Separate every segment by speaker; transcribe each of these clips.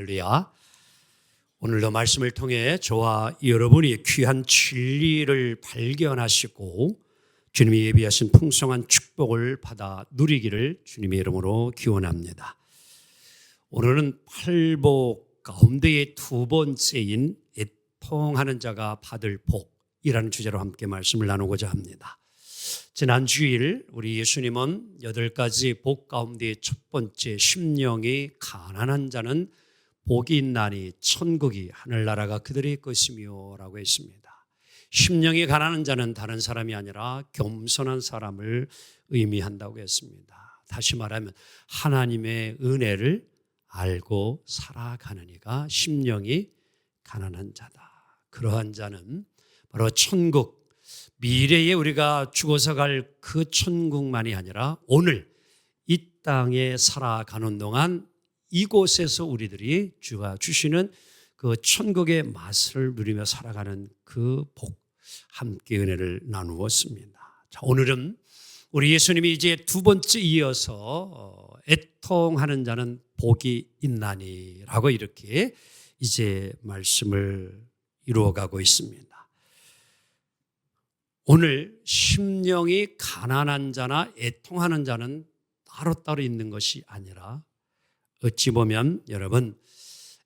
Speaker 1: 할렐루야. 오늘도 말씀을 통해 저와 여러분이 귀한 진리를 발견하시고 주님이 예비하신 풍성한 축복을 받아 누리기를 주님의 이름으로 기원합니다. 오늘은 팔복 가운데의 두 번째인 애통하는 자가 받을 복이라는 주제로 함께 말씀을 나누고자 합니다. 지난 주일 우리 예수님은 8가지 복 가운데의 첫 번째 심령이 가난한 자는 복이 있나니 천국이 하늘나라가 그들의 것이며 라고 했습니다. 심령이 가난한 자는 다른 사람이 아니라 겸손한 사람을 의미한다고 했습니다. 다시 말하면 하나님의 은혜를 알고 살아가는 이가 심령이 가난한 자다. 그러한 자는 바로 천국, 미래에 우리가 죽어서 갈 그 천국만이 아니라 오늘 이 땅에 살아가는 동안 이곳에서 우리들이 주가 주시는 그 천국의 맛을 누리며 살아가는 그 복, 함께 은혜를 나누었습니다. 자, 오늘은 우리 예수님이 이제 두 번째 이어서 애통하는 자는 복이 있나니라고 이렇게 이제 말씀을 이루어가고 있습니다. 오늘 심령이 가난한 자나 애통하는 자는 따로따로 있는 것이 아니라 어찌 보면 여러분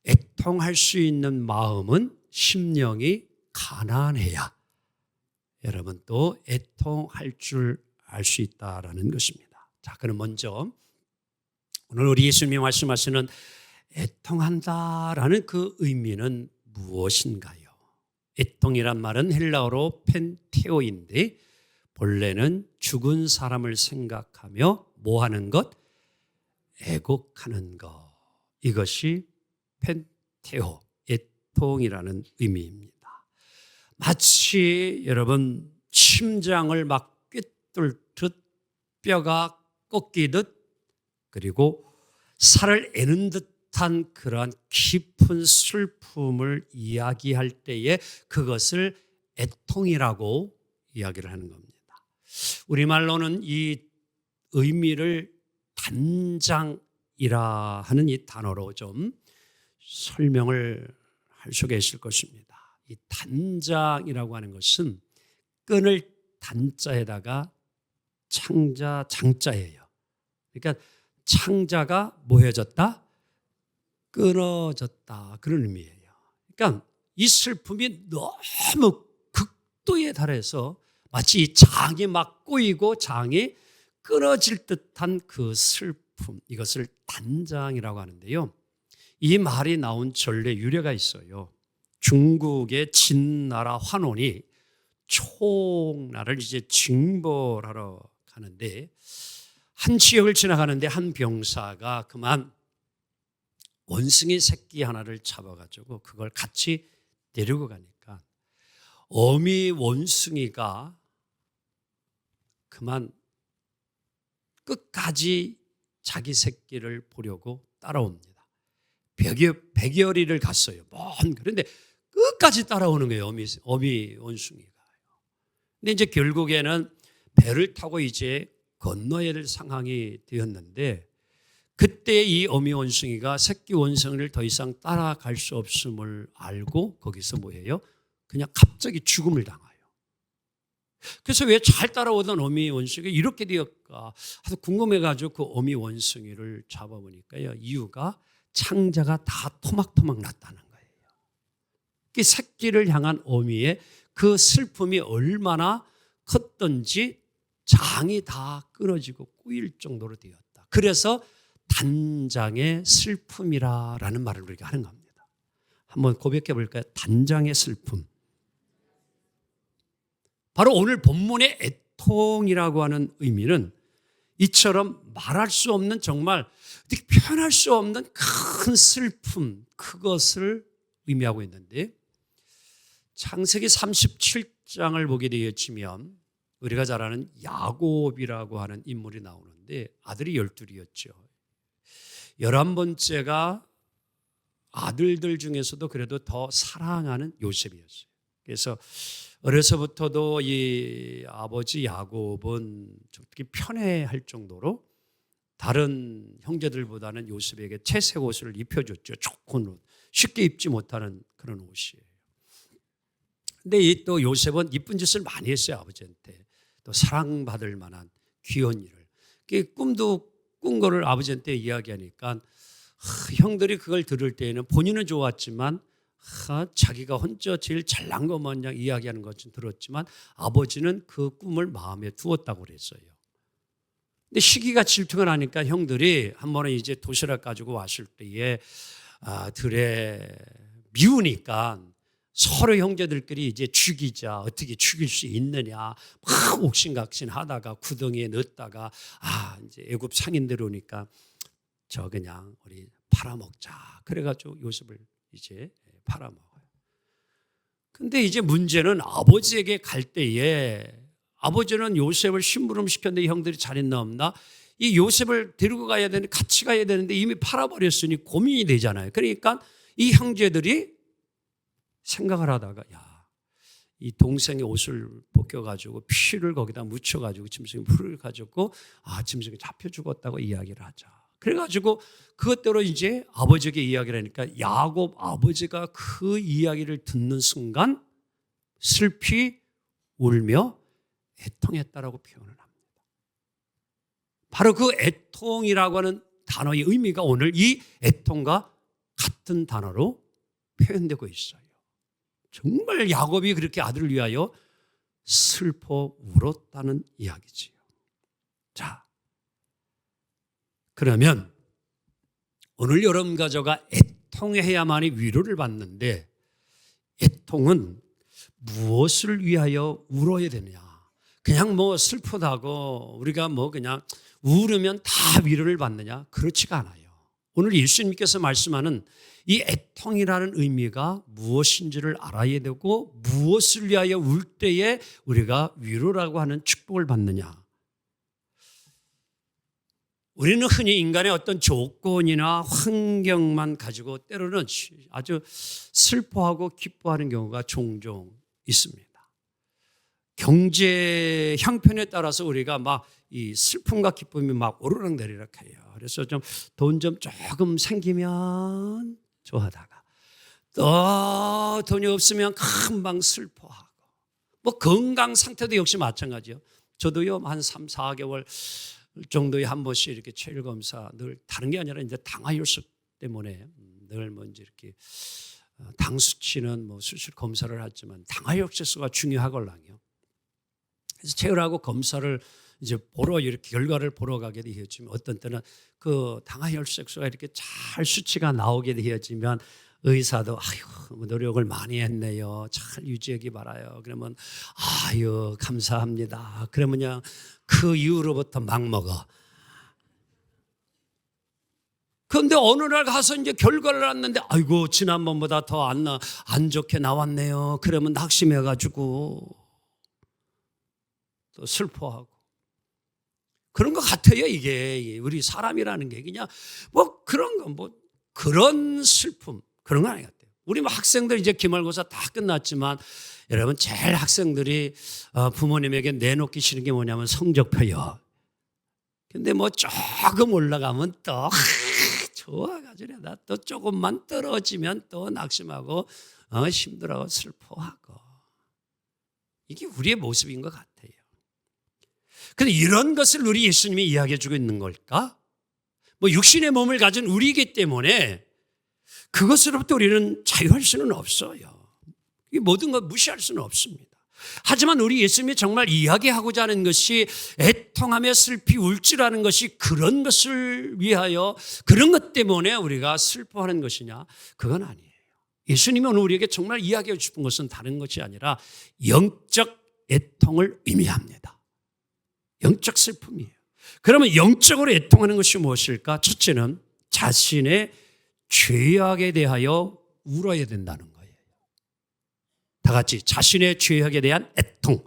Speaker 1: 애통할 수 있는 마음은 심령이 가난해야 여러분 또 애통할 줄 알 수 있다라는 것입니다. 자, 그럼 먼저 오늘 우리 예수님이 말씀하시는 애통한다라는 그 의미는 무엇인가요? 애통이란 말은 헬라어로 펜테오인데 본래는 죽은 사람을 생각하며 뭐 하는 것? 애곡하는 것. 이것이 펜테오, 애통이라는 의미입니다. 마치 여러분 심장을 막 꿰뚫듯 뼈가 꺾이듯 그리고 살을 애는 듯한 그러한 깊은 슬픔을 이야기할 때에 그것을 애통이라고 이야기를 하는 겁니다. 우리말로는 이 의미를 단장이라 하는 이 단어로 좀 설명을 할 수가 있을 것입니다. 이 단장이라고 하는 것은 끈을 단자에다가 창자 장자예요. 그러니까 창자가 뭐해졌다? 끊어졌다. 그런 의미예요. 그러니까 이 슬픔이 너무 극도에 달해서 마치 이 장이 막 꼬이고 장이 끊어질 듯한 그 슬픔, 이것을 단장이라고 하는데요. 이 말이 나온 전례 유래가 있어요. 중국의 진나라 환원이 총나라를 이제 징벌하러 가는데 한 지역을 지나가는데 한 병사가 그만 원숭이 새끼 하나를 잡아가지고 그걸 같이 데리고 가니까 어미 원숭이가 그만 끝까지 자기 새끼를 보려고 따라옵니다. 100여리를 갔어요. 그런데 끝까지 따라오는 거예요. 어미 원숭이가. 근데 이제 결국에는 배를 타고 이제 건너야 될 상황이 되었는데 그때 이 어미 원숭이가 새끼 원숭이를 더 이상 따라갈 수 없음을 알고 거기서 뭐예요? 그냥 갑자기 죽음을 당해요. 그래서 왜 잘 따라오던 어미 원숭이가 이렇게 되었까 아주 궁금해가지고 그 어미 원숭이를 잡아보니까요. 이유가 창자가 다 토막토막 났다는 거예요. 그 새끼를 향한 어미의 그 슬픔이 얼마나 컸던지 장이 다 끊어지고 꼬일 정도로 되었다. 그래서 단장의 슬픔이라는 말을 우리가 하는 겁니다. 한번 고백해 볼까요? 단장의 슬픔. 바로 오늘 본문의 애통이라고 하는 의미는 이처럼 말할 수 없는 정말 표현할 수 없는 큰 슬픔, 그것을 의미하고 있는데 창세기 37장을 보게 되었지만 우리가 잘 아는 야곱이라고 하는 인물이 나오는데 아들이 12이었죠. 11번째가 아들들 중에서도 그래도 더 사랑하는 요셉이었어요. 그래서 어려서부터도 이 아버지 야곱은 특히 편애할 정도로 다른 형제들보다는 요셉에게 채색 옷을 입혀줬죠. 좋은 옷, 쉽게 입지 못하는 그런 옷이에요. 근데 또 요셉은 이쁜 짓을 많이 했어요. 아버지한테. 또 사랑받을 만한 귀한 일을. 꿈도 꾼 거를 아버지한테 이야기하니까 형들이 그걸 들을 때에는 본인은 좋았지만 자기가 혼자 제일 잘난 것 마냥 이야기하는 것좀 들었지만 아버지는 그 꿈을 마음에 두었다고 그랬어요. 근데 시기가 질투가 나니까 형들이 한 번은 이제 도시락 가지고 왔을 때에 들에 미우니까 서로 형제들끼리 이제 죽이자, 어떻게 죽일 수 있느냐 막 옥신각신 하다가 구덩이에 넣었다가 이제 애굽 상인들 오니까 저 그냥 우리 팔아먹자. 그래가지고 요셉을 이제 팔아먹어요. 근데 이제 문제는 아버지에게 갈 때에 아버지는 요셉을 심부름 시켰는데 형들이 잘했나 없나? 이 요셉을 데리고 가야 되는데 같이 가야 되는데 이미 팔아버렸으니 고민이 되잖아요. 그러니까 이 형제들이 생각을 하다가 이 동생의 옷을 벗겨가지고 피를 거기다 묻혀가지고 짐승이 풀을 가지고 짐승이 잡혀 죽었다고 이야기를 하자. 그래가지고 그것대로 이제 아버지에게 이야기를 하니까 야곱 아버지가 그 이야기를 듣는 순간 슬피 울며 애통했다라고 표현을 합니다. 바로 그 애통이라고 하는 단어의 의미가 오늘 이 애통과 같은 단어로 표현되고 있어요. 정말 야곱이 그렇게 아들을 위하여 슬퍼 울었다는 이야기지요. 자, 그러면 오늘 여러분 가족가 애통해야만이 위로를 받는데 애통은 무엇을 위하여 울어야 되느냐? 그냥 슬프다고 우리가 그냥 울으면 다 위로를 받느냐? 그렇지가 않아요. 오늘 예수님께서 말씀하는 이 애통이라는 의미가 무엇인지를 알아야 되고 무엇을 위하여 울 때에 우리가 위로라고 하는 축복을 받느냐. 우리는 흔히 인간의 어떤 조건이나 환경만 가지고 때로는 아주 슬퍼하고 기뻐하는 경우가 종종 있습니다. 경제 형편에 따라서 우리가 이 슬픔과 기쁨이 오르락내리락 해요. 그래서 돈 조금 생기면 좋아하다가 또 돈이 없으면 금방 슬퍼하고 건강 상태도 역시 마찬가지요. 저도요 한 3, 4개월 정도에 한 번씩 이렇게 체질 검사 늘 다른 게 아니라 이제 당화혈색 때문에 늘 이제 이렇게 당 수치는 수술 검사를 하지만 당화혈색소가 중요하걸랑요. 그래서 체열하고 검사를 이제 보러 이렇게 결과를 보러 가게 되어지면 어떤 때는 그 당화혈색소가 이렇게 잘 수치가 나오게 되어지면 의사도 노력을 많이 했네요. 잘 유지하기 바라요. 그러면 감사합니다. 그러면 그냥 그 이후로부터 막 먹어. 그런데 어느 날 가서 이제 결과를 났는데 지난번보다 더 안 좋게 나왔네요. 그러면 낙심해가지고 또 슬퍼하고 그런 것 같아요. 이게 우리 사람이라는 게 그냥 그런 거 그런 슬픔 그런 건 아닌 것 같아요. 우리 학생들 이제 기말고사 다 끝났지만 여러분 제일 학생들이 부모님에게 내놓기 싫은 게 뭐냐면 성적표요. 근데 조금 올라가면 또 좋아가지고 나 또 조금만 떨어지면 또 낙심하고 힘들어하고 슬퍼하고 이게 우리의 모습인 것 같아요. 그런데 이런 것을 우리 예수님이 이야기해 주고 있는 걸까? 육신의 몸을 가진 우리이기 때문에 그것으로부터 우리는 자유할 수는 없어요. 이 모든 것 무시할 수는 없습니다. 하지만 우리 예수님이 정말 이야기하고자 하는 것이 애통하며 슬피 울지라는 것이 그런 것을 위하여 그런 것 때문에 우리가 슬퍼하는 것이냐? 그건 아니에요. 예수님이 오늘 우리에게 정말 이야기하고 싶은 것은 다른 것이 아니라 영적 애통을 의미합니다. 영적 슬픔이에요. 그러면 영적으로 애통하는 것이 무엇일까? 첫째는 자신의 죄악에 대하여 울어야 된다는 거예요. 다 같이 자신의 죄악에 대한 애통.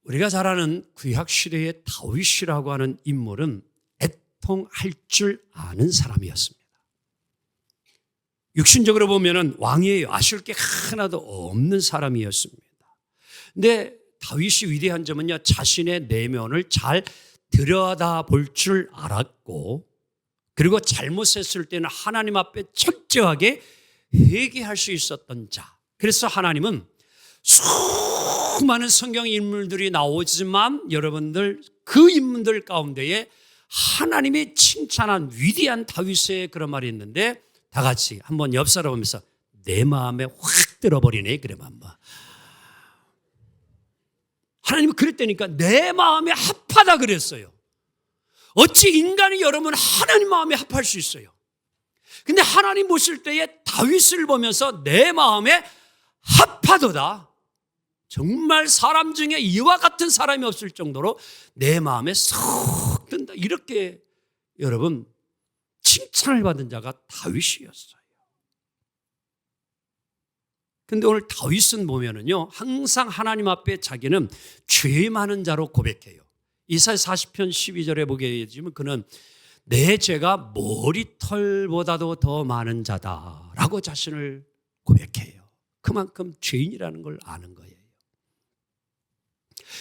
Speaker 1: 우리가 잘 아는 구약 시대의 다윗이라고 하는 인물은 애통할 줄 아는 사람이었습니다. 육신적으로 보면은 왕이에요. 아쉬울 게 하나도 없는 사람이었습니다. 근데 다윗이 위대한 점은요, 자신의 내면을 잘 들여다볼 줄 알았고, 그리고 잘못했을 때는 하나님 앞에 철저하게 회개할 수 있었던 자. 그래서 하나님은 수많은 성경 인물들이 나오지만 여러분들 그 인물들 가운데에 하나님이 칭찬한 위대한 다윗의 그런 말이 있는데, 다 같이 한번 옆 사람 보면서 내 마음에 확 들어버리네. 그러면 한번. 하나님은 그랬다니까. 내 마음에 합하다 그랬어요. 어찌 인간이 여러분 하나님 마음에 합할 수 있어요? 근데 하나님 보실 때에 다윗을 보면서 내 마음에 합하도다. 정말 사람 중에 이와 같은 사람이 없을 정도로 내 마음에 쏙 든다. 이렇게 여러분 칭찬을 받은 자가 다윗이었어요. 근데 오늘 다윗은 보면은요, 항상 하나님 앞에 자기는 죄 많은 자로 고백해요. 이사야 40편 12절에 보게 되면 그는 내 죄가 머리털보다도 더 많은 자다라고 자신을 고백해요. 그만큼 죄인이라는 걸 아는 거예요.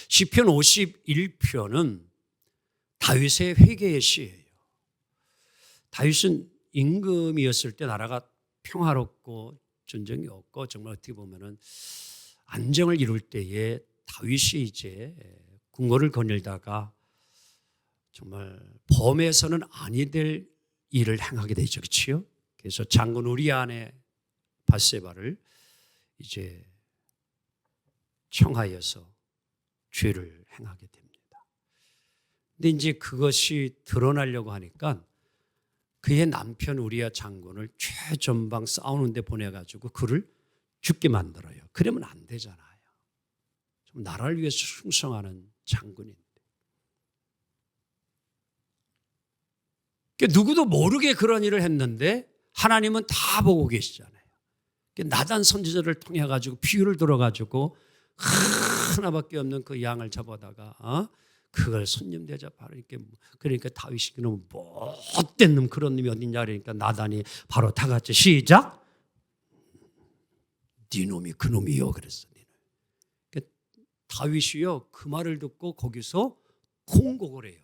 Speaker 1: 시편 51편은 다윗의 회개의 시예요. 다윗은 임금이었을 때 나라가 평화롭고 전쟁이 없고 정말 어떻게 보면은 안정을 이룰 때에 다윗이 이제 궁궐을 거닐다가 정말 범에서는 아니 될 일을 행하게 되죠. 그렇죠? 그래서 장군 우리아의 밧세바를 이제 청하여서 죄를 행하게 됩니다. 근데 이제 그것이 드러나려고 하니까 그의 남편 우리아 장군을 최전방 싸우는 데 보내가지고 그를 죽게 만들어요. 그러면 안 되잖아요. 좀 나라를 위해서 충성하는 장군인데. 그러니까 누구도 모르게 그런 일을 했는데 하나님은 다 보고 계시잖아요. 그러니까 나단 선지자를 통해 가지고 비유를 들어가지고 하나밖에 없는 그 양을 잡아다가 그걸 손님 대접하러 이렇게, 그러니까 다윗이 그놈 못된 놈, 그런 놈이 어딨냐 그러니까 나단이 바로 다 같이 시작. 네 놈이 그 놈이요 그랬어. 그러니까 다윗이요 그 말을 듣고 거기서 통곡을 해요.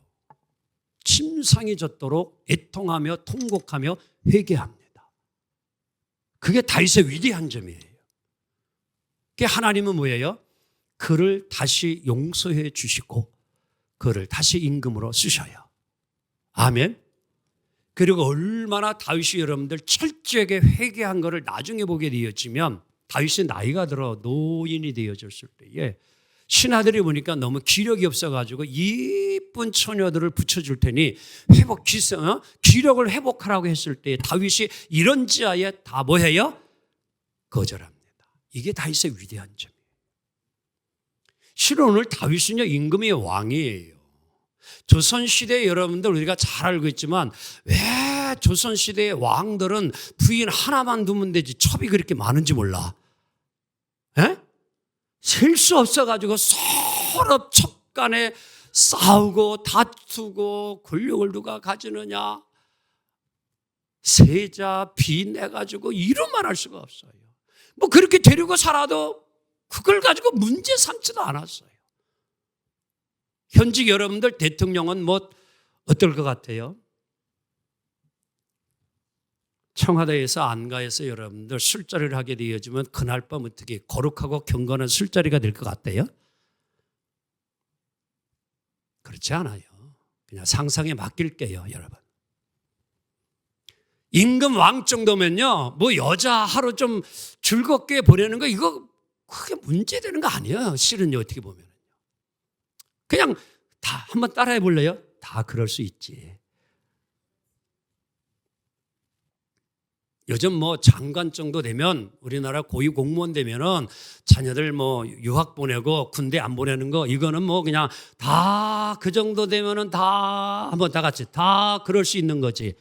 Speaker 1: 침상이 젖도록 애통하며 통곡하며 회개합니다. 그게 다윗의 위대한 점이에요. 그게 하나님은 뭐예요? 그를 다시 용서해 주시고 그를 다시 임금으로 쓰셔요. 아멘. 그리고 얼마나 다윗이 여러분들 철저하게 회개한 것을 나중에 보게 되어지면, 다윗이 나이가 들어 노인이 되어졌을 때에 신하들이 보니까 너무 기력이 없어가지고 이쁜 처녀들을 붙여줄 테니 기력을 회복하라고 했을 때 다윗이 이런 지하에 다 뭐해요? 거절합니다. 이게 다윗의 위대한 점이에요. 실은 오늘 다윗은요 임금의 왕이에요. 조선시대에 여러분들 우리가 잘 알고 있지만 왜 조선시대의 왕들은 부인 하나만 두면 되지 첩이 그렇게 많은지 몰라? 셀 수 없어가지고 서로 첩 간에 싸우고 다투고 권력을 누가 가지느냐, 세자 빚내가지고 이루만 할 수가 없어요. 뭐 그렇게 데리고 살아도 그걸 가지고 문제 삼지도 않았어요. 현직 여러분들 대통령은 뭐 어떨 것 같아요? 청와대에서 안가에서 여러분들 술자리를 하게 되어지면 그날 밤 어떻게 거룩하고 경건한 술자리가 될 것 같아요? 그렇지 않아요. 그냥 상상에 맡길게요, 여러분. 임금 왕 정도면요, 뭐 여자 하루 좀 즐겁게 보내는 거 이거 크게 문제되는 거 아니에요. 실은요, 어떻게 보면. 그냥 다 한번 따라해 볼래요? 다 그럴 수 있지. 요즘 뭐 장관 정도 되면 우리나라 고위 공무원 되면은 자녀들 뭐 유학 보내고 군대 안 보내는 거 이거는 뭐 그냥 다 그 정도 되면은 다 한번 다 같이 다 그럴 수 있는 거지.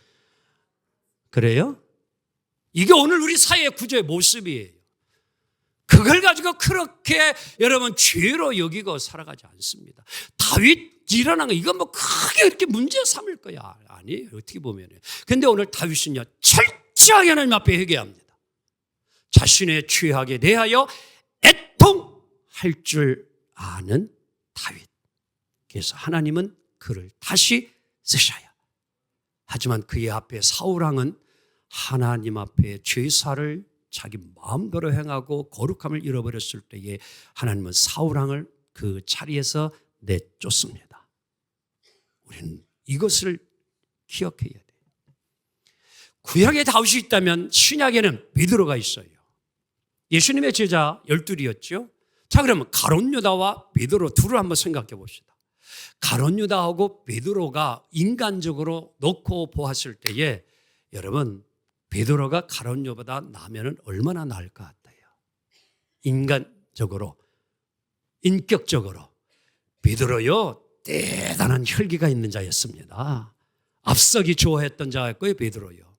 Speaker 1: 그래요? 이게 오늘 우리 사회의 구조의 모습이에요. 그걸 가지고 그렇게 여러분 죄로 여기고 살아가지 않습니다. 다윗 일어난 거 이건 뭐 크게 이렇게 문제 삼을 거야 아니에요. 어떻게 보면. 근데 오늘 다윗은요 철저하게 하나님 앞에 회개합니다. 자신의 죄악에 대하여 애통할 줄 아는 다윗. 그래서 하나님은 그를 다시 쓰셔야. 하지만 그의 앞에 사울왕은 하나님 앞에 죄사를 자기 마음대로 행하고 거룩함을 잃어버렸을 때에 하나님은 사울왕을 그 자리에서 내쫓습니다. 우리는 이것을 기억해야 돼요. 구약에 다윗이 있다면 신약에는 베드로가 있어요. 예수님의 제자 12이었죠. 자, 그러면 가룟 유다와 베드로 둘을 한번 생각해 봅시다. 가룟 유다하고 베드로가 인간적으로 놓고 보았을 때에 여러분 베드로가 가룟 유다보다 나면은 얼마나 나을 것 같아요. 인간적으로, 인격적으로 베드로요 대단한 혈기가 있는 자였습니다. 앞서기 좋아했던 자였고요, 베드로요.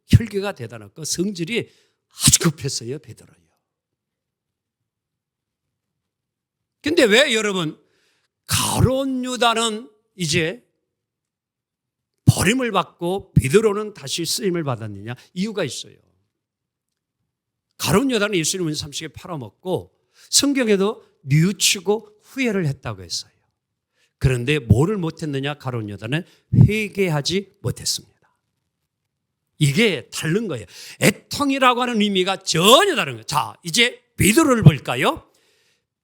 Speaker 1: 혈기가 대단했고 성질이 아주 급했어요, 베드로요. 근데 왜 여러분 가룟 유다는 이제 버림을 받고 베드로는 다시 쓰임을 받았느냐? 이유가 있어요. 가룟 유다는 예수님을 30에 팔아먹고 성경에도 뉘우치고 후회를 했다고 했어요. 그런데 뭐를 못했느냐? 가룟 유다는 회개하지 못했습니다. 이게 다른 거예요. 애통이라고 하는 의미가 전혀 다른 거예요. 자, 이제 베드로를 볼까요?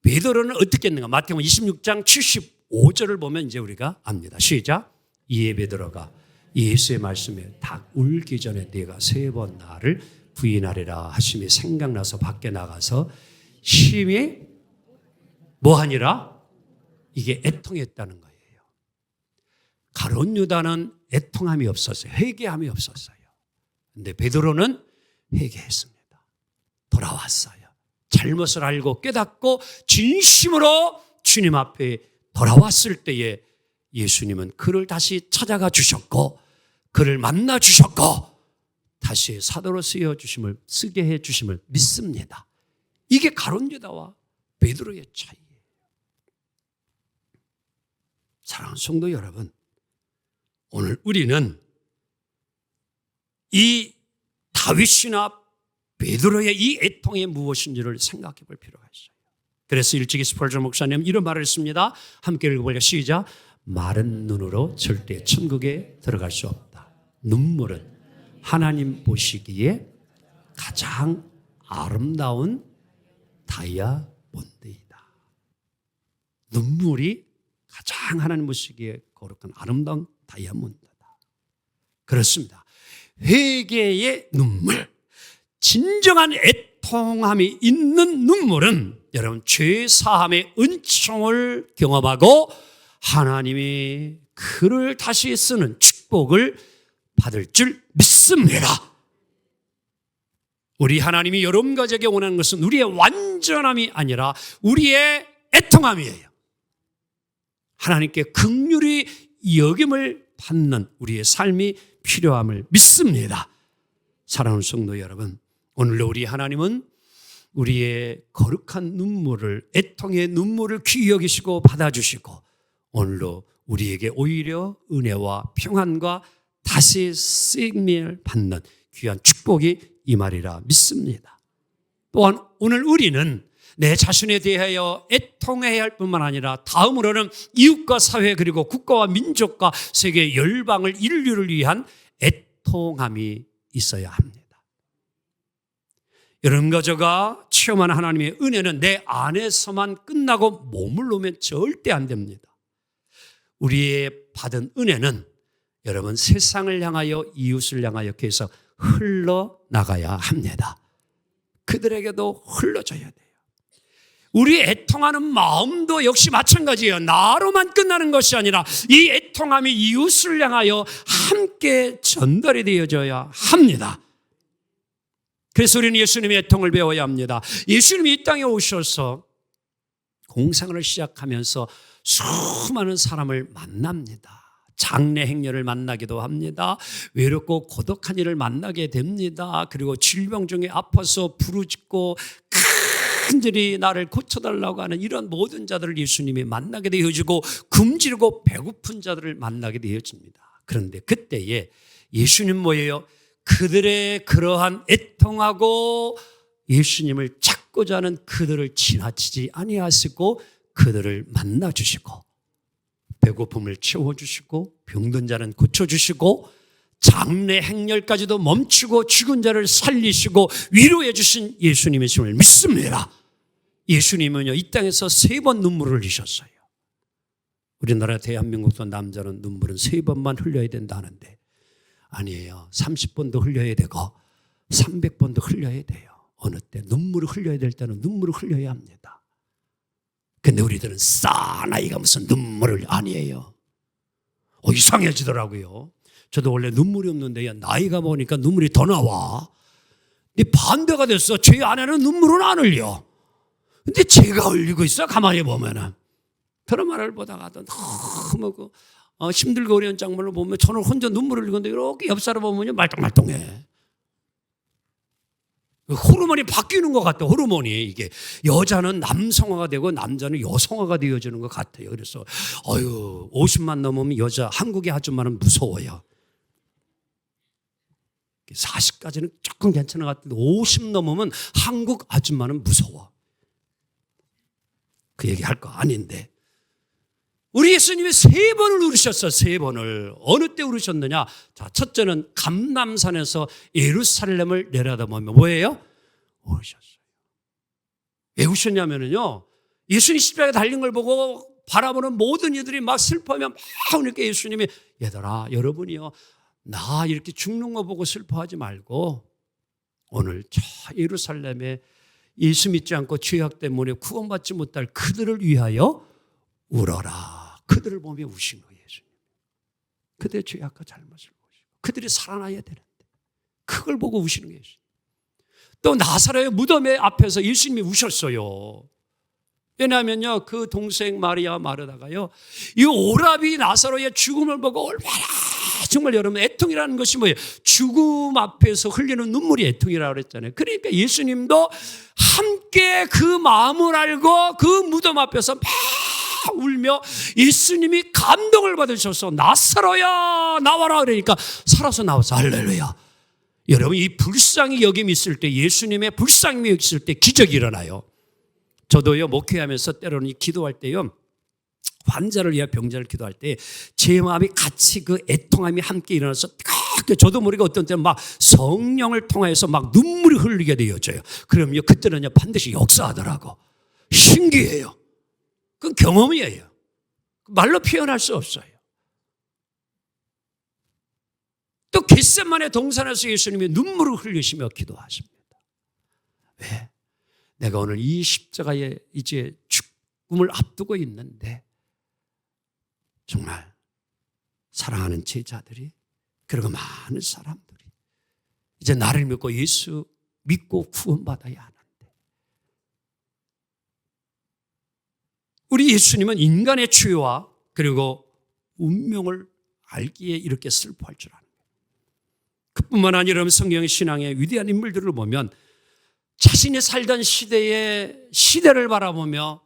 Speaker 1: 베드로는 어떻게 했는가? 마태복음 26장 75절을 보면 이제 우리가 압니다. 시작. 이에 베드로가 예수의 말씀에 닭 울기 전에 네가 3번 나를 부인하리라 하심이 생각나서 밖에 나가서 심히 뭐하니라? 이게 애통했다는 거예요. 가룟 유다는 애통함이 없었어요. 회개함이 없었어요. 근데 베드로는 회개했습니다. 돌아왔어요. 잘못을 알고 깨닫고 진심으로 주님 앞에 돌아왔을 때에 예수님은 그를 다시 찾아가 주셨고 그를 만나 주셨고 다시 사도로 쓰게 해 주심을 믿습니다. 이게 가룟 유다와 베드로의 차이예요. 사랑하는 성도 여러분, 오늘 우리는 이 다윗이나 베드로의 이 애통이 무엇인지를 생각해 볼 필요가 있어요. 그래서 일찍이 스펄전 목사님 이런 말을 했습니다. 함께 읽어볼까요? 시작. 마른 눈으로 절대 천국에 들어갈 수 없다. 눈물은 하나님 보시기에 가장 아름다운 다이아몬드이다. 눈물이 가장 하나님 보시기에 거룩한 아름다운 다이아몬드다. 그렇습니다. 회개의 눈물, 진정한 애통함이 있는 눈물은 여러분 죄 사함의 은총을 경험하고 하나님이 그를 다시 쓰는 축복을 받을 줄 믿습니다. 우리 하나님이 여러분 가족에게 원하는 것은 우리의 완전함이 아니라 우리의 애통함이에요. 하나님께 긍휼히 여김을 받는 우리의 삶이 필요함을 믿습니다. 사랑하는 성도 여러분, 오늘도 우리 하나님은 우리의 거룩한 눈물을, 애통의 눈물을 귀히 여기시고 받아주시고 오늘도 우리에게 오히려 은혜와 평안과 다시 쓰임을 받는 귀한 축복이 임하리라 믿습니다. 또한 오늘 우리는 내 자신에 대하여 애통해야 할 뿐만 아니라 다음으로는 이웃과 사회 그리고 국가와 민족과 세계 열방을 인류를 위한 애통함이 있어야 합니다. 여러분과 제가 체험하는 하나님의 은혜는 내 안에서만 끝나고 머물러면 절대 안 됩니다. 우리의 받은 은혜는 여러분 세상을 향하여 이웃을 향하여 계속 흘러나가야 합니다. 그들에게도 흘러줘야 돼요. 우리 애통하는 마음도 역시 마찬가지예요. 나로만 끝나는 것이 아니라 이 애통함이 이웃을 향하여 함께 전달이 되어져야 합니다. 그래서 우리는 예수님의 애통을 배워야 합니다. 예수님이 이 땅에 오셔서 공생을 시작하면서 수많은 사람을 만납니다. 장래 행렬을 만나기도 합니다. 외롭고 고독한 이를 만나게 됩니다. 그리고 질병 중에 아파서 부르짖고 간절히 나를 고쳐달라고 하는 이런 모든 자들을 예수님이 만나게 되어지고 굶주리고 배고픈 자들을 만나게 되어집니다. 그런데 그때에 예수님 뭐예요? 그들의 그러한 애통하고 예수님을 찾고 찾고자 하는 그들을 지나치지 아니하시고 그들을 만나 주시고 배고픔을 채워주시고 병든 자는 고쳐주시고 장래 행렬까지도 멈추고 죽은 자를 살리시고 위로해 주신 예수님이심을 믿습니다. 예수님은요, 이 땅에서 3번 눈물을 흘리셨어요. 우리나라 대한민국도 남자는 눈물은 3번만 흘려야 된다는데 아니에요. 30번도 흘려야 되고 300번도 흘려야 돼요. 어느 때 눈물을 흘려야 될 때는 눈물을 흘려야 합니다. 근데 우리들은 싸나이가 무슨 눈물을 아니에요. 이상해지더라고요. 저도 원래 눈물이 없는데 나이가 먹으니까 눈물이 더 나와. 근데 반대가 됐어. 제 아내는 눈물은 안 흘려. 근데 제가 흘리고 있어. 가만히 보면은. 드라마를 보다가 너무 힘들고 어려운 장면을 보면 저는 혼자 눈물을 흘리는데 이렇게 옆 사람 보면 말똥말똥해. 호르몬이 바뀌는 것 같아요. 호르몬이 이게 여자는 남성화가 되고 남자는 여성화가 되어지는 것 같아요. 그래서 50만 넘으면 여자 한국의 아줌마는 무서워요. 40까지는 조금 괜찮은 것 같은데 50 넘으면 한국 아줌마는 무서워. 그 얘기 할 거 아닌데 우리 예수님이 3번을 울으셨어요. 3번을. 어느 때 울으셨느냐? 자, 첫째는 감람산에서 예루살렘을 내려다보면 뭐예요? 우셨어요. 왜 우셨냐면요, 예수님 십자가에 달린 걸 보고 바라보는 모든 이들이 막 슬퍼하면 막 우니까 예수님이 얘들아, 여러분이요, 나 이렇게 죽는 거 보고 슬퍼하지 말고 오늘 저 예루살렘에 예수 믿지 않고 죄악 때문에 구원받지 못할 그들을 위하여 울어라. 그들을 보며 우신 거예요. 예수님. 그들의 죄악과 잘못을 보시고 그들이 살아나야 되는데 그걸 보고 우시는 거예요. 또 나사로의 무덤의 앞에서 예수님이 우셨어요. 왜냐하면요, 그 동생 마리아 마르다가요, 이 오라비 나사로의 죽음을 보고 얼마나 정말 여러분 애통이라는 것이 뭐예요? 죽음 앞에서 흘리는 눈물이 애통이라고 그랬잖아요. 그러니까 예수님도 함께 그 마음을 알고 그 무덤 앞에서 막 울며 예수님이 감동을 받으셔서 나사로야 나와라 그러니까 살아서 나와서 할렐루야. 여러분, 이 불쌍히 여김이 있을 때, 예수님의 불쌍히 있을 때 기적이 일어나요. 저도요, 목회하면서 때로는 기도할 때요, 환자를 위해 병자를 기도할 때 제 마음이 같이 그 애통함이 함께 일어나서 저도 모르게 어떤 때는 막 성령을 통해서 막 눈물이 흘리게 되어져요. 그러면요, 그때는요 반드시 역사하더라고. 신기해요. 그건 경험이에요. 말로 표현할 수 없어요. 또 겟세마네 동산에서 예수님이 눈물을 흘리시며 기도하십니다. 왜? 내가 오늘 이 십자가에 이제 죽음을 앞두고 있는데 정말 사랑하는 제자들이 그리고 많은 사람들이 이제 나를 믿고 예수 믿고 구원받아야 하는데 우리 예수님은 인간의 죄와 그리고 운명을 알기에 이렇게 슬퍼할 줄 아는 거예요. 그뿐만 아니라 성경의 신앙의 위대한 인물들을 보면 자신이 살던 시대를 바라보며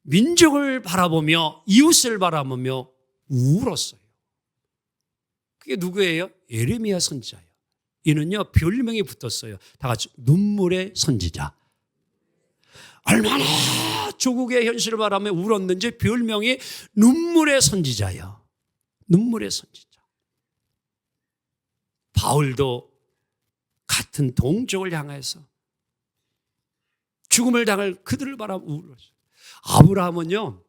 Speaker 1: 민족을 바라보며 이웃을 바라보며 울었어요. 그게 누구예요? 예레미야 선지자예요. 이는요 별명이 붙었어요. 다 같이 눈물의 선지자. 얼마나 조국의 현실을 바라며 울었는지 별명이 눈물의 선지자예요. 눈물의 선지자. 바울도 같은 동족을 향해서 죽음을 당할 그들을 바라보며 울었어요. 아브라함은요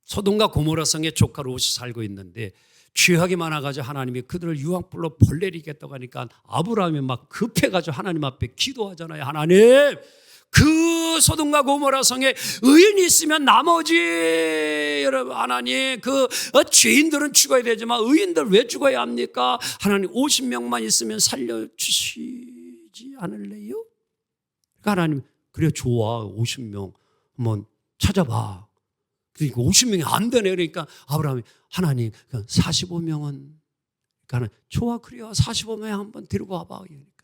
Speaker 1: 소돔과 고모라 성의 조카 롯이 살고 있는데 죄악이 많아가지고 하나님이 그들을 유황불로 벌내리겠다고 하니까 아브라함이 막 급해가지고 하나님 앞에 기도하잖아요. 하나님, 그 소돔과 고모라 성에 의인이 있으면 나머지 여러분 하나님 그 죄인들은 죽어야 되지만 의인들 왜 죽어야 합니까? 하나님 50명만 있으면 살려주시지 않을래요? 그러니까 하나님 그래 좋아 50명 한번 찾아봐. 그러니까 50명이 안 되네. 그러니까 아브라함이 하나님 45명은 그러니까 좋아 그래요 45명 한번 데리고 와봐. 그러니까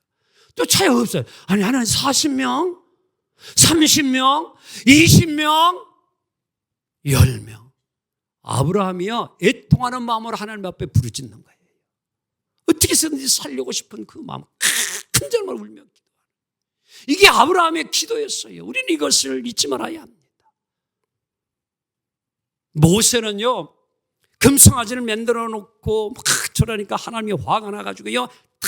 Speaker 1: 또 차이 없어요. 아니 하나님 40명 30명 20명 10명 아브라함이요 애통하는 마음으로 하나님 앞에 부르짖는 거예요. 어떻게 해서든지 살려고 싶은 그 마음 큰 절망을 울며 기도하는. 이게 아브라함의 기도였어요. 우리는 이것을 잊지 말아야 합니다. 모세는요, 금송아지를 만들어 놓고 막 저러니까 하나님이 화가 나가지고요, 다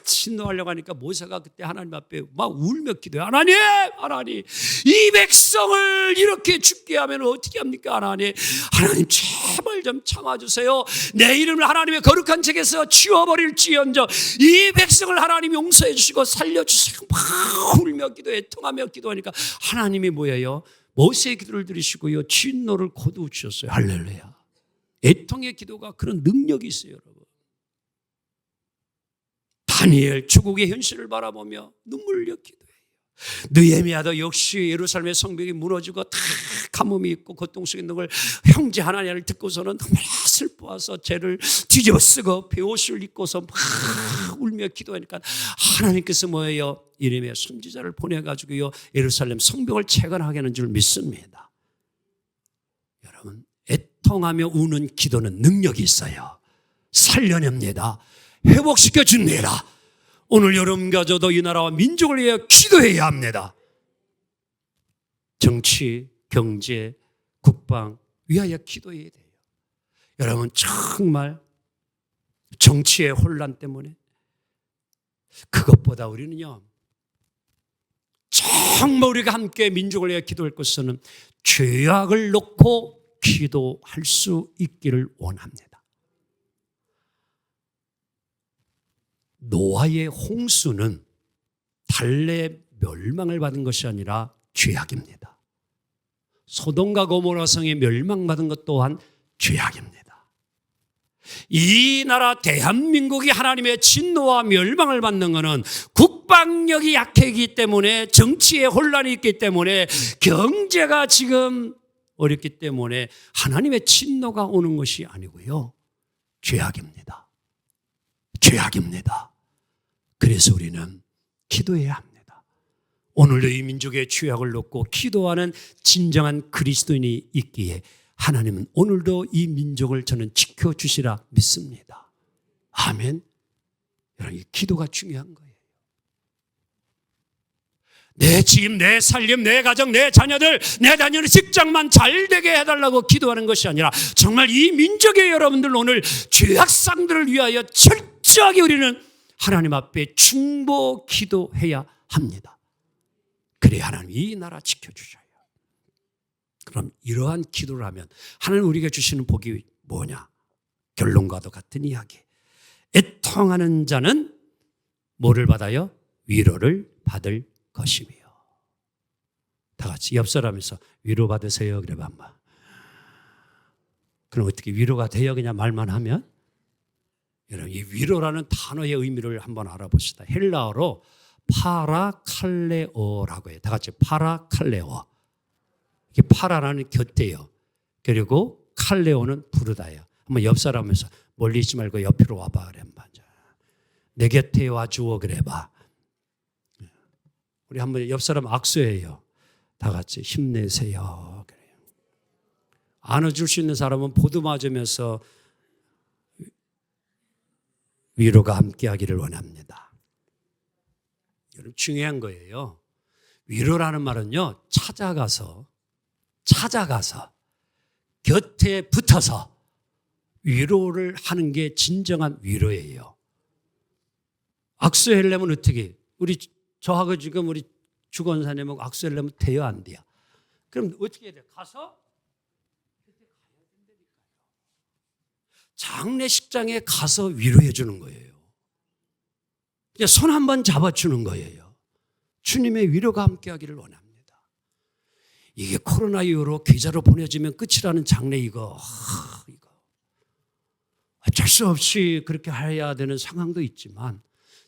Speaker 1: 진노하려고 하니까 모세가 그때 하나님 앞에 막 울며 기도해. 하나님, 하나님, 이 백성을 이렇게 죽게 하면 어떻게 합니까? 하나님, 하나님 제발 좀 참아주세요. 내 이름을 하나님의 거룩한 책에서 지워버릴지언정 이 백성을 하나님 용서해 주시고 살려주세요. 막 울며 기도해, 애통하며 기도하니까 하나님이 뭐예요? 모세의 기도를 들으시고요, 진노를 거두시었어요. 할렐루야. 애통의 기도가 그런 능력이 있어요, 여러분. 다니엘 추국의 현실을 바라보며 눈물을 흘려 기도해요. 느헤미야도 역시 예루살렘의 성벽이 무너지고 다 가뭄이 있고 고통 속에 있는 걸 형제 하나님을 듣고서는 너무나 슬퍼와서 죄를 뒤집어 쓰고 베옷을 입고서 막 울며 기도하니까 하나님께서 뭐예요? 예레미야 선지자를 보내가지고요, 예루살렘 성벽을 재건하게 하는 줄 믿습니다. 여러분, 애통하며 우는 기도는 능력이 있어요. 살려냅니다. 회복시켜 줍니다. 오늘 여러분과 저도 이 나라와 민족을 위해 기도해야 합니다. 정치, 경제, 국방 위하여 기도해야 돼요. 여러분, 정말 정치의 혼란 때문에 그것보다 우리는요, 정말 우리가 함께 민족을 위해 기도할 것은 죄악을 놓고 기도할 수 있기를 원합니다. 노아의 홍수는 달래 멸망을 받은 것이 아니라 죄악입니다. 소돔과 고모라 성이 멸망받은 것 또한 죄악입니다. 이 나라 대한민국이 하나님의 진노와 멸망을 받는 것은 국방력이 약하기 때문에, 정치에 혼란이 있기 때문에, 경제가 지금 어렵기 때문에 하나님의 진노가 오는 것이 아니고요, 죄악입니다. 죄악입니다. 그래서 우리는 기도해야 합니다. 오늘도 이 민족의 죄악을 놓고 기도하는 진정한 그리스도인이 있기에 하나님은 오늘도 이 민족을 저는 지켜주시라 믿습니다. 아멘. 여러분, 이 기도가 중요한 거예요. 내 집, 내 살림, 내 가정, 내 자녀들, 내 다니는 직장만 잘 되게 해달라고 기도하는 것이 아니라 정말 이 민족의 여러분들 오늘 죄악상들을 위하여 철저하게 우리는 하나님 앞에 중보 기도해야 합니다. 그래야 하나님 이 나라 지켜주셔요. 그럼 이러한 기도를 하면 하나님 우리가 주시는 복이 뭐냐? 결론과도 같은 이야기. 애통하는 자는 뭐를 받아요? 위로를 받을 것이며. 다 같이 옆 사람에서 위로 받으세요. 그래 봐. 그럼 어떻게 위로가 돼요? 그냥 말만 하면? 여러분, 이 위로라는 단어의 의미를 한번 알아봅시다. 헬라어로 파라칼레오라고 해요. 다 같이 파라칼레오. 이게 파라라는 곁에요. 그리고 칼레오는 부르다예요. 한번 옆 사람에서 멀리 있지 말고 옆으로 와봐. 그래. 내 곁에 와주어 그래 봐. 우리 한번 옆 사람 악수해요. 다 같이 힘내세요. 그래요. 안아줄 수 있는 사람은 보듬어주면서 위로가 함께하기를 원합니다. 여러분, 중요한 거예요. 위로라는 말은요, 찾아가서 곁에 붙어서 위로를 하는 게 진정한 위로예요. 악수하려면 어떻게? 저하고 지금 우리 주권사님하고 악수하려면 돼요, 안 돼요? 그럼 어떻게 해야 돼요? 가서 장례식장에 가서 위로해 주는 거예요. 그냥 손 한번 잡아주는 거예요. 주님의 위로가 함께하기를 원합니다. 이게 코로나 이후로 계좌로 보내주면 끝이라는 장례 이거 어쩔 수 없이 그렇게 해야 되는 상황도 있지만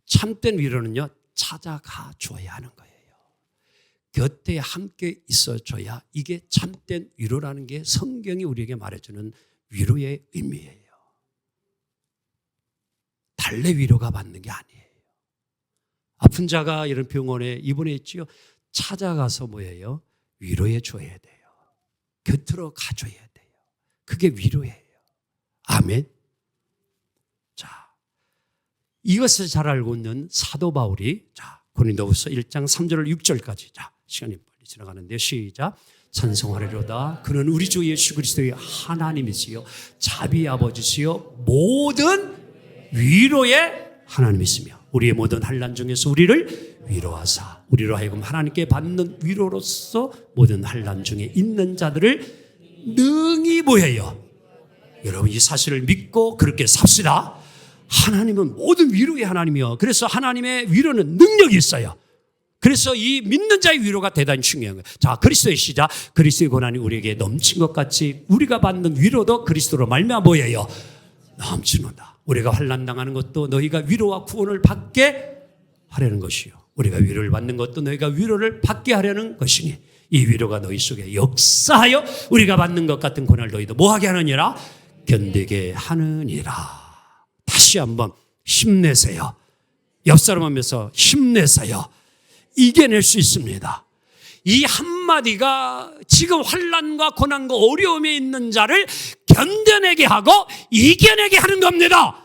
Speaker 1: 참된 위로는요, 찾아가 줘야 하는 거예요. 곁에 함께 있어줘야 이게 참된 위로라는 게 성경이 우리에게 말해주는 위로의 의미예요. 달래 위로가 받는 게 아니에요. 아픈 자가 이런 병원에 입원해 있지요. 찾아가서 뭐예요? 위로해 줘야 돼요. 곁으로 가줘야 돼요. 그게 위로예요. 아멘. 자, 이것을 잘 알고 있는 사도 바울이 고린도후서 1장 3절 6절까지. 자, 시간이 빨리 지나가는데 시작. 찬송하리로다. 그는 우리 주 예수 그리스도의 하나님이시요 자비 아버지시요 모든 위로의 하나님이시며 우리의 모든 환난 중에서 우리를 위로하사 우리로 하여금 하나님께 받는 위로로서 모든 환난 중에 있는 자들을 능히 뭐예요? 여러분 이 사실을 믿고 그렇게 삽시다. 하나님은 모든 위로의 하나님이요. 그래서 하나님의 위로는 능력이 있어요. 그래서 이 믿는 자의 위로가 대단히 중요한 거예요. 자, 그리스도의 시작. 그리스도의 고난이 우리에게 넘친 것 같이 우리가 받는 위로도 그리스도로 말미암아 뭐예요? 넘치는다. 우리가 환난 당하는 것도 너희가 위로와 구원을 받게 하려는 것이요. 우리가 위로를 받는 것도 너희가 위로를 받게 하려는 것이니 이 위로가 너희 속에 역사하여 우리가 받는 것 같은 고난을 너희도 뭐하게 하느니라? 견디게 하느니라. 다시 한번 힘내세요. 옆 사람 하면서 힘내세요. 이겨낼 수 있습니다. 이 한마디가 지금 환난과 고난과 어려움에 있는 자를 견뎌내게 하고 이겨내게 하는 겁니다.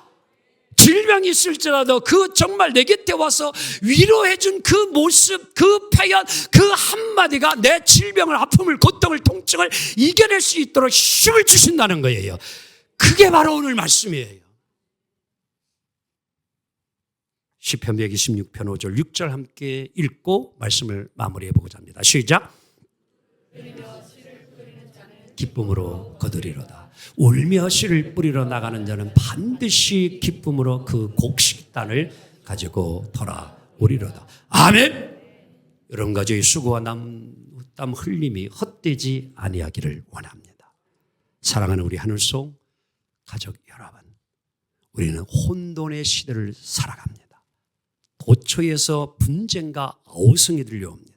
Speaker 1: 질병이 있을지라도 그 정말 내 곁에 와서 위로해준 그 모습, 그 표현, 그 한마디가 내 질병을, 아픔을, 고통을, 통증을 이겨낼 수 있도록 힘을 주신다는 거예요. 그게 바로 오늘 말씀이에요. 시편 126편 5절 6절 함께 읽고 말씀을 마무리해 보고자 합니다. 시작. 기쁨으로 거두리로다. 울며 씨를 뿌리러 나가는 자는 반드시 기쁨으로 그 곡식단을 가지고 돌아오리로다. 아멘. 여러분 가족의 수고와 땀 흘림이 헛되지 아니하기를 원합니다. 사랑하는 우리 하늘송 가족 여러분, 우리는 혼돈의 시대를 살아갑니다. 도처에서 분쟁과 아우성이 들려옵니다.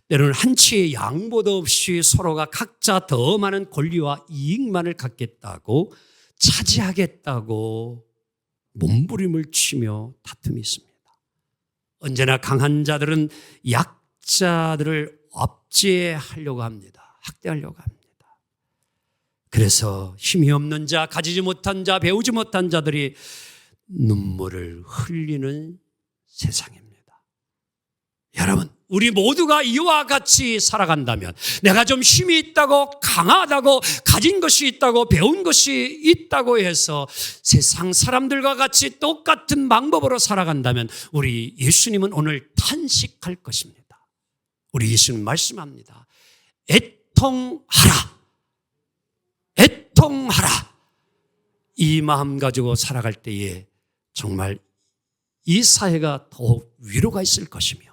Speaker 1: 때로는 한치의 양보도 없이 서로가 각자 더 많은 권리와 이익만을 갖겠다고 차지하겠다고 몸부림을 치며 다툼이 있습니다. 언제나 강한 자들은 약자들을 압제하려고 합니다. 학대하려고 합니다. 그래서 힘이 없는 자, 가지지 못한 자, 배우지 못한 자들이 눈물을 흘리는 세상입니다. 여러분, 우리 모두가 이와 같이 살아간다면, 내가 좀 힘이 있다고, 강하다고, 가진 것이 있다고, 배운 것이 있다고 해서 세상 사람들과 같이 똑같은 방법으로 살아간다면 우리 예수님은 오늘 탄식할 것입니다. 우리 예수님 말씀합니다. 애통하라. 애통하라. 이 마음 가지고 살아갈 때에 정말 이 사회가 더욱 위로가 있을 것이며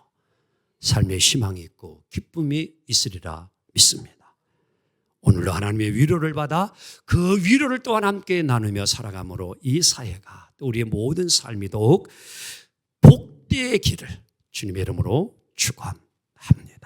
Speaker 1: 삶에 희망이 있고 기쁨이 있으리라 믿습니다. 오늘도 하나님의 위로를 받아 그 위로를 또한 함께 나누며 살아감으로 이 사회가 또 우리의 모든 삶이 더욱 복되의 길을 주님의 이름으로 축원합니다.